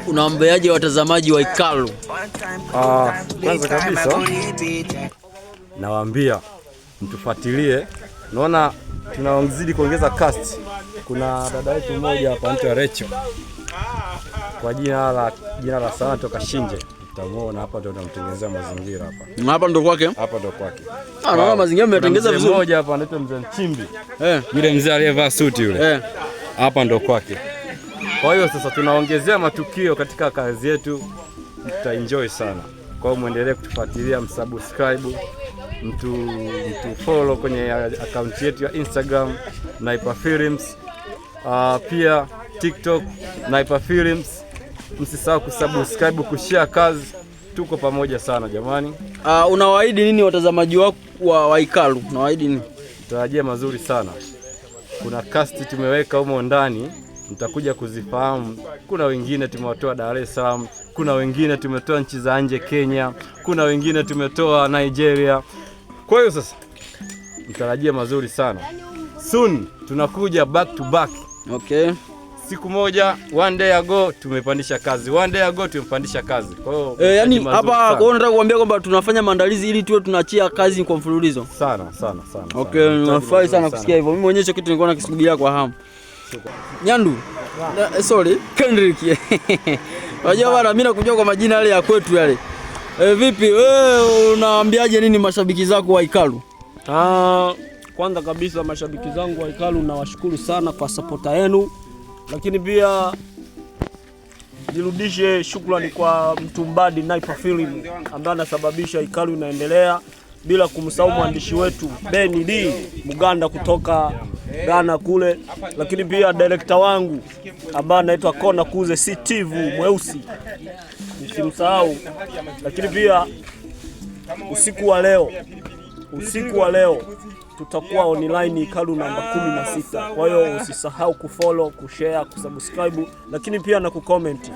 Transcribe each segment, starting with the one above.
Unawaambiaje watazamaji wa Ikalu? Kwanza kabisa nawaambia mtufuatilie. Naona tunazidi kuongeza cast. Kuna dada yetu mmoja hapa anaitwa Rachel. Kwa jina la sana toka Shinje. Tutamuona hapa, ndio tunamtengenezea mazingira hapa. Hapa ndo kwake? Hapa ndo kwake. Naona mazingira yametengeneza vizuri. Mmoja hapa anaitwa Mzee Nchimbi. Yule mzee aliyevaa suti yule. Hapa ndo kwake. Kwa hiyo sasa tunaongezea matukio katika kazi yetu, mtaenjoy sana. Kwa hiyo muendelee kutufuatilia, msubscribe, mtu follow kwenye account yetu ya Instagram Naipa Films, pia TikTok Naipa Films. Msisahau kusubscribe, kushare kazi. Tuko pamoja sana jamani. Unawaahidi nini watazamaji wako wa Ikalu? Unawaahidi nini? Tarajia mazuri sana. Kuna cast tumeweka humo ndani, mtakuja kuzifahamu. Kuna wengine tumewatoa Dar es Salaam, kuna wengine tumetoa nchi za nje Kenya, kuna wengine tumetoa Nigeria. Kwa hiyo sasa mtarajia mazuri sana. Soon tunakuja back to back. Okay. Siku moja, one day ago tumepandisha kazi. One day ago tumepandisha kazi. Kwa hiyo yani hapa kwa nataka kuambia kwamba tunafanya maandalizi ili tuwe tunaachia kazi kwa mfululizo. Sana. Okay, nafurahi sana kusikia hivyo. Mimi mwenyewe hicho kitu nilikuwa nakisubiria kwa hamu. Nyandu. Sorry, Kendrick. Unajua bwana, mimi nakujua kwa majina yale ya kwetu yale. Vipi wewe unawaambiaje nini mashabiki zako wa Ikalu? Kwanza kabisa mashabiki zangu wa Ikalu nawashukuru sana kwa support yenu. Lakini pia nirudishe shukrani kwa Mtumbadi Naipa Film ambaye anasababisha Ikalu inaendelea, bila kumsahau mwandishi wetu Ben D Muganda kutoka Ghana kule, lakini pia director wangu ambaye anaitwa Kona Kuze CTV mweusi, nisimsahau. Lakini pia usiku wa leo tutakuwa online Ikalu namba 16. Kwa hiyo usisahau kufollow, kushare, kusubscribe, lakini pia na kucomment.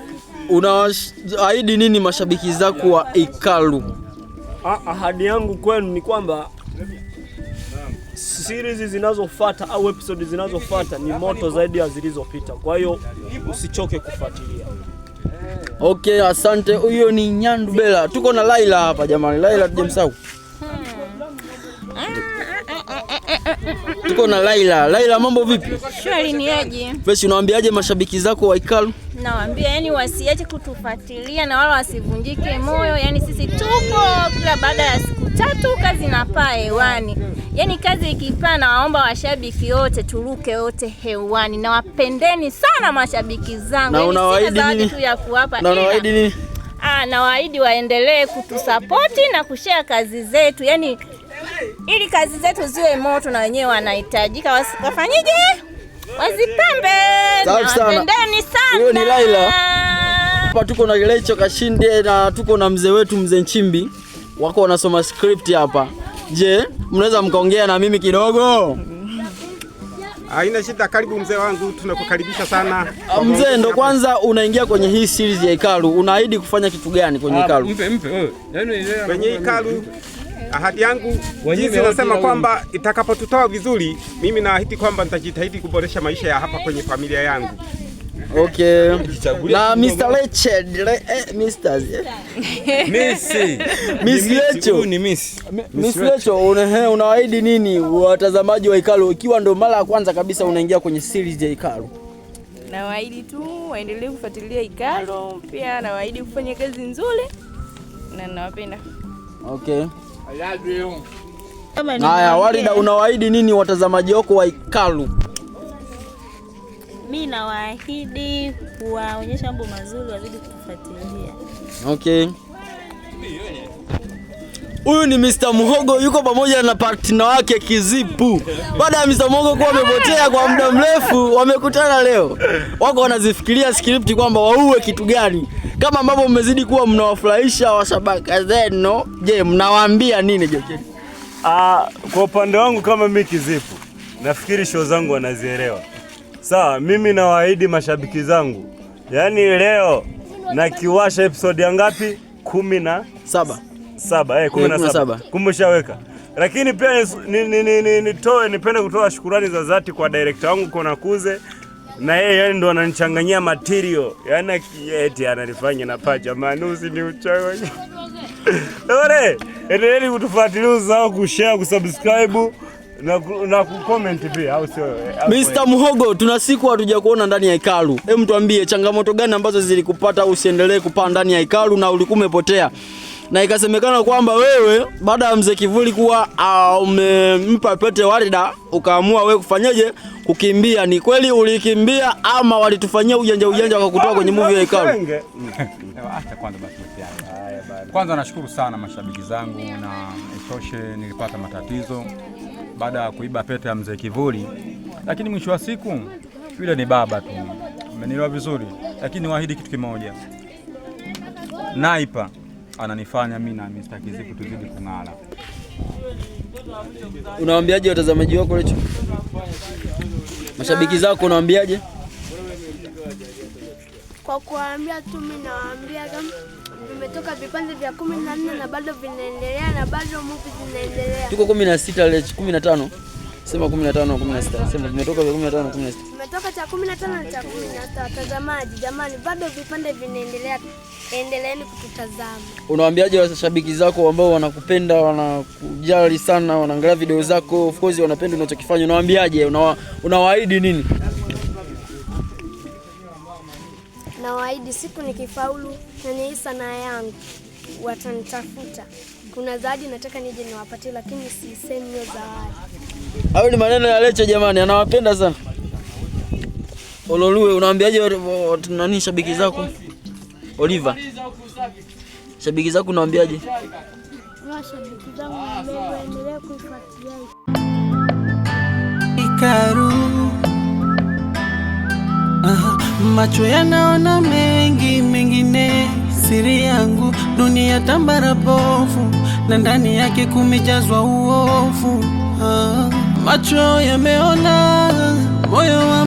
Unaahidi nini mashabiki zako wa Ikalu? Ahadi yangu kwenu ni kwamba series zinazofuata au episode zinazofuata ni moto zaidi ya zilizopita. Kwa hiyo usichoke kufuatilia. Okay, asante. Huyo ni Nyandu Bella. Tuko na Laila hapa jamani. Laila tujemsahau. Tuko na Laila. Laila, mambo vipi? Shwari ni aje? Basi unawaambiaje mashabiki zako wa Ikalu? Nawaambia yani wasiache kutufuatilia na wala wasivunjike moyo. Yani sisi tupo kila baada ya siku 3 kazi inapaa hewani. Yani kazi ikipaa, na waomba washabiki wote turuke wote hewani. Na wapendeni sana mashabiki zangu. Na unawaahidi nini? Na unawaahidi nini? Nawaahidi waendelee kutusupport na kushare kazi zetu. Yani ili kazi zetu ziwe moto na wenyewe wanahitajika wafanyije? Wazipambe. Wapendeni sana. Huyo ni Laila. Hapa tuko na Lecho Kashinde na tuko na mzee wetu Mzee Nchimbi. Wako wanasoma script hapa. Je, mnaweza mkaongea na mimi kidogo? Haina shida, karibu mzee wangu, tunakukaribisha sana. Mzee, ndo kwanza unaingia kwenye hii series ya Ikalu. Unaahidi kufanya kitu gani kwenye Ikalu? Mpe wewe. Kwenye Ikalu ahadi yangu jinsi nasema kwamba itakapotutoa vizuri, mimi naahidi kwamba nitajitahidi kuboresha maisha ya hapa kwenye familia yangu. Okay. Na Mr. Richard, Miss Lecho. Miss Lecho, unawaahidi nini watazamaji wa Ikalu ikiwa ndo mara ya kwanza kabisa unaingia kwenye series ya Ikalu? Nawaahidi tu waendelee kufuatilia Ikalu, pia nawaahidi kufanya kazi nzuri na nawapenda. Okay. Haya, Warida, unawaahidi nini watazamaji wako wa Ikalu? Mimi nawaahidi kuwaonyesha mambo mazuri, wazidi kutufuatilia. Okay. Huyu ni Mr. Muhogo, yuko pamoja na partner wake Kizipu. Baada ya Mr. Muhogo kuwa amepotea kwa muda mrefu, wamekutana leo. Wako wanazifikiria script kwamba waue kitu gani. Kama ambavyo mmezidi kuwa mnawafurahisha washabaka zenu, je, mnawaambia nini je? Kwa upande wangu kama mimi Kizipu, nafikiri show zangu wanazielewa. Sawa, mimi nawaahidi mashabiki zangu. Yaani leo na kiwasha episode ya ngapi? 17. 17. Kumeshaweka. Lakini pia nipende kutoa shukrani za dhati kwa director wangu Kona Kuze na yeye ndo ananichanganyia material, yani eti ananifanya na pacha manusi ni uchanganya. Ore, endelea kutufuatilia, usahau kushare, kusubscribe na kucomment pia, au sio? Mr. Muhogo, tuna siku hatuja kuona ndani ya hekalu. Hebu tuambie changamoto gani ambazo zilikupata usiendelee kupaa ndani ya hekalu na ulikuwa umepotea? Na ikasemekana kwamba wewe baada ya mzee Kivuli kuwa umempa pete Warida ukaamua wewe kufanyaje? Kukimbia. Ni kweli ulikimbia ama walitufanyia ujanja wakakutoa kwenye movie ya hekalu? Acha kwanza basi mtiani. Kwanza nashukuru sana mashabiki zangu, na itoshe nilipata matatizo baada ya kuiba pete ya mzee Kivuli, lakini mwisho wa siku yule ni baba tu. Umenielewa vizuri, lakini waahidi kitu kimoja. Naipa ananifanya mimi na Mr. Kizipu tuzidi kung'ala. Unawaambiaje watazamaji wako leo? Mashabiki zako unawaambiaje? Kwa kuambia tu, mimi nawaambia kama vimetoka vipande vya 14 na bado vinaendelea na bado movie zinaendelea. Tuko 16 leo 15. Sema 15 na 16. Sema vimetoka vya 15 na 16. Vimetoka cha 15 na cha 16. Watazamaji jamani, bado vipande vinaendelea. Endeleeni kututazama. Unawaambiaje washabiki zako ambao wanakupenda, wanakujali sana, wanaangalia video zako, of course wanapenda unachokifanya? Unawaambiaje? Unawaahidi nini? Nawaahidi siku nikifaulu kwenye hii sanaa yangu watanitafuta. Kuna zawadi nataka nije niwapatie, lakini sisemi hiyo zawadi. Hayo ni maneno ya Leche jamani, anawapenda sana. Ololue, unawaambiaje nani shabiki zako? Oliver, shabiki zako unawaambiaje? Shabiki zangu waendelee kuifuatilia Ikaru. Macho yanaona mengi, mengine siri yangu, dunia tambara bovu, na ndani yake kumejazwa uovu. Macho yameona, moyo